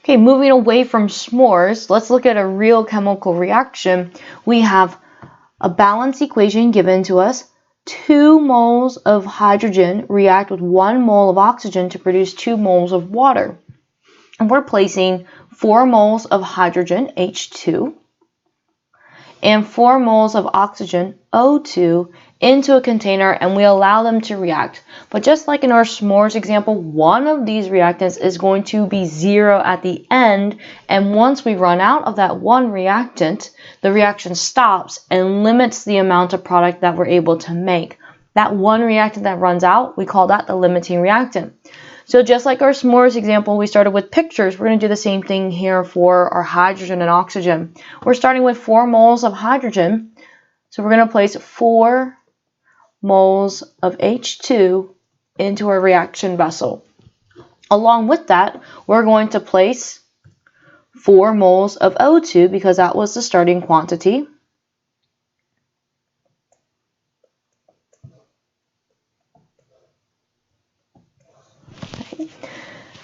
Okay, moving away from s'mores, let's look at a real chemical reaction. We have a balance equation given to us. 2 moles of hydrogen react with 1 mole of oxygen to produce 2 moles of water. And we're placing 4 moles of hydrogen, H2, and 4 moles of oxygen, O2, into a container, and we allow them to react. But just like in our s'mores example, one of these reactants is going to be 0 at the end, and once we run out of that one reactant, the reaction stops and limits the amount of product that we're able to make. That one reactant that runs out, we call that the limiting reactant. So just like our s'mores example, we started with pictures, we're going to do the same thing here for our hydrogen and oxygen. We're starting with 4 moles of hydrogen, so we're going to place 4 moles of H2 into a reaction vessel. Along with that, we're going to place 4 moles of O2 because that was the starting quantity.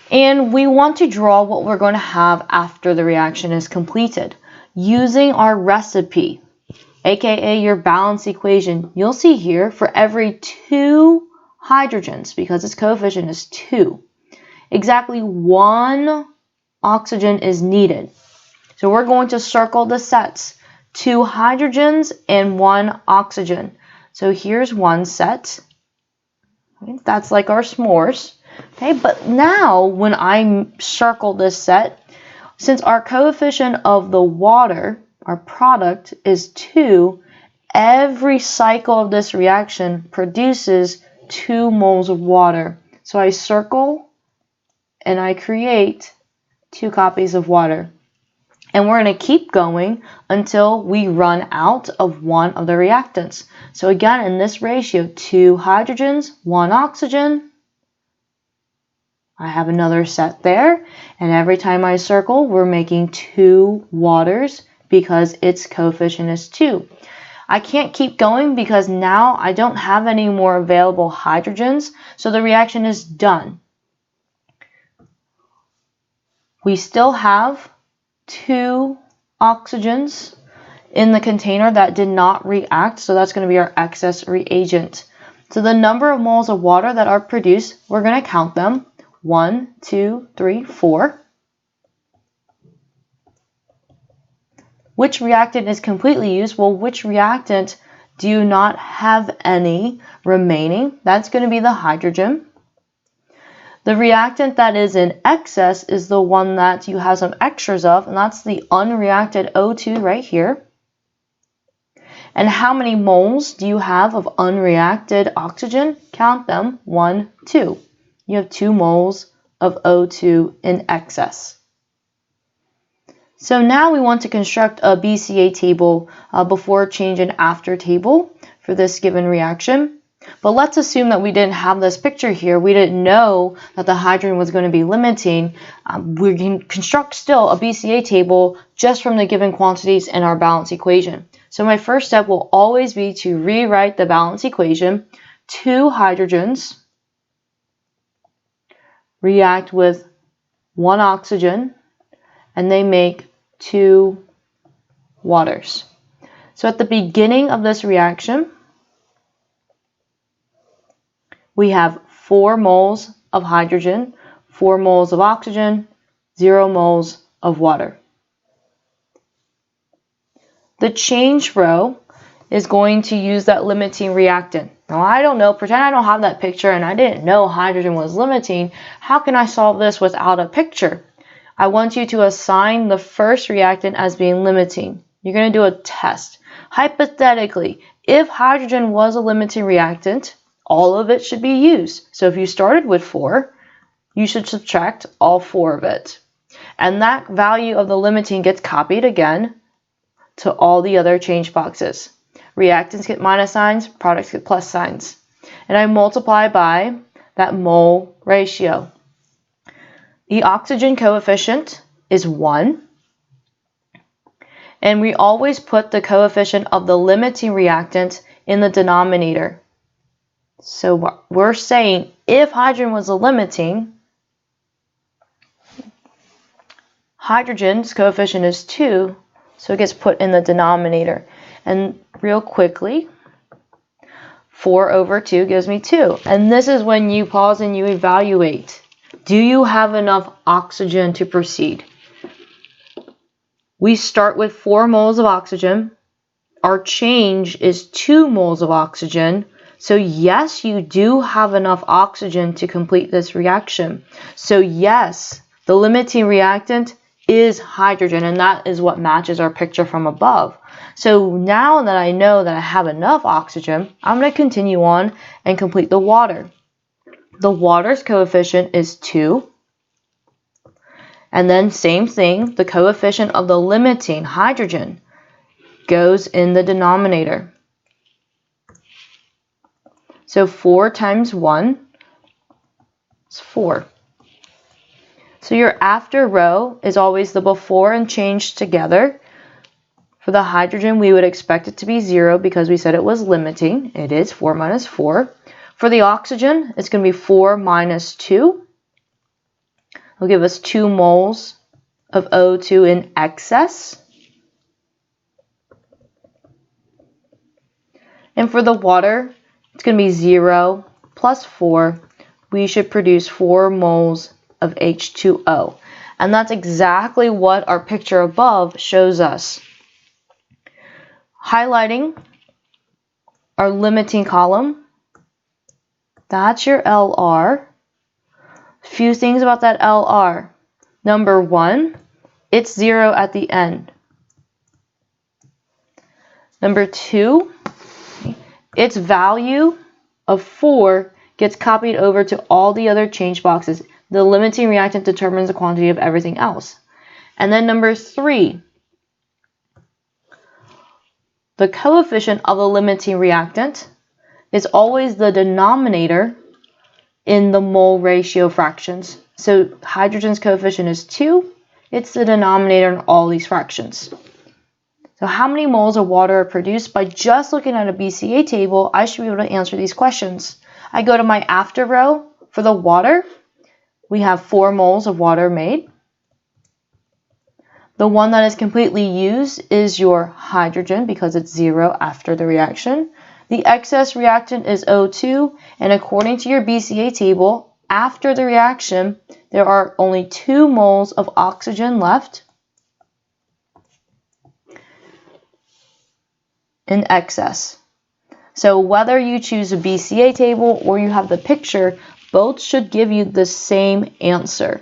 And we want to draw what we're going to have after the reaction is completed. Using our recipe, aka your balance equation, you'll see here for every 2 hydrogens, because its coefficient is 2, exactly 1 oxygen is needed. So we're going to circle the sets, 2 hydrogens and 1 oxygen. So here's one set. That's like our s'mores. Okay, but now when I circle this set, since our coefficient of the water, our product, is 2, every cycle of this reaction produces 2 moles of water. So I circle and I create 2 copies of water. And we're going to keep going until we run out of one of the reactants. So again, in this ratio, 2 hydrogens, 1 oxygen. I have another set there, and every time I circle, we're making 2 waters because its coefficient is 2. I can't keep going because now I don't have any more available hydrogens, so the reaction is done. We still have 2 oxygens in the container that did not react, so that's going to be our excess reagent. So the number of moles of water that are produced, we're going to count them. 1, 2, 3, 4. Which reactant is completely used? Well, which reactant do you not have any remaining? That's going to be the hydrogen. The reactant that is in excess is the one that you have some extras of, and that's the unreacted O2 right here. And how many moles do you have of unreacted oxygen? Count them. 1, 2. You have 2 moles of O2 in excess. So now we want to construct a BCA table before change and after table for this given reaction. But let's assume that we didn't have this picture here. We didn't know that the hydrogen was going to be limiting. We can construct still a BCA table just from the given quantities in our balance equation. So my first step will always be to rewrite the balance equation. 2 hydrogens react with 1 oxygen, and they make 2 waters. So at the beginning of this reaction, we have 4 moles of hydrogen, 4 moles of oxygen, 0 moles of water. The change row is going to use that limiting reactant. Now I don't know, pretend I don't have that picture and I didn't know hydrogen was limiting. How can I solve this without a picture? I want you to assign the first reactant as being limiting. You're going to do a test. Hypothetically, if hydrogen was a limiting reactant, all of it should be used. So if you started with 4, you should subtract all 4 of it. And that value of the limiting gets copied again to all the other change boxes. Reactants get minus signs, products get plus signs. And I multiply by that mole ratio. The oxygen coefficient is 1. And we always put the coefficient of the limiting reactant in the denominator. So we're saying if hydrogen was a limiting, Hydrogen's coefficient is 2, so it gets put in the denominator. And real quickly, 4 over 2 gives me 2. And this is when you pause and you evaluate. Do you have enough oxygen to proceed? We start with 4 moles of oxygen. Our change is 2 moles of oxygen. So yes, you do have enough oxygen to complete this reaction. So yes, the limiting reactant is hydrogen, and that is what matches our picture from above. So now that I know that I have enough oxygen, I'm going to continue on and complete the water. The water's coefficient is 2. And then same thing, the coefficient of the limiting hydrogen goes in the denominator. So 4 times 1 is 4. So your after row is always the before and change together. For the hydrogen, we would expect it to be 0 because we said it was limiting. It is 4 minus 4. For the oxygen, it's going to be 4 minus 2. It'll give us 2 moles of O2 in excess. And for the water, it's going to be 0 plus 4. We should produce 4 moles of H2O. And that's exactly what our picture above shows us. Highlighting our limiting column, that's your LR. Few things about that LR. Number 1, it's 0 at the end. Number 2, its value of 4 gets copied over to all the other change boxes. The limiting reactant determines the quantity of everything else. And then number 3, the coefficient of the limiting reactant is always the denominator in the mole ratio fractions. So hydrogen's coefficient is 2. It's the denominator in all these fractions. So how many moles of water are produced? By just looking at a BCA table, I should be able to answer these questions. I go to my after row. For the water, we have 4 moles of water made. The one that is completely used is your hydrogen because it's 0 after the reaction. The excess reactant is O2, and according to your BCA table, after the reaction, there are only 2 moles of oxygen left in excess. So whether you choose a BCA table or you have the picture, both should give you the same answer.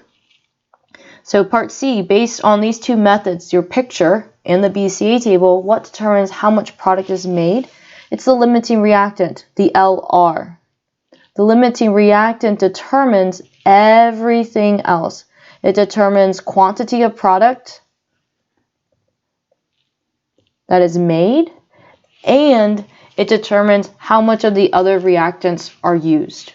So part C, based on these 2 methods, your picture and the BCA table, what determines how much product is made? It's the limiting reactant, the LR. The limiting reactant determines everything else. It determines quantity of product that is made, and it determines how much of the other reactants are used.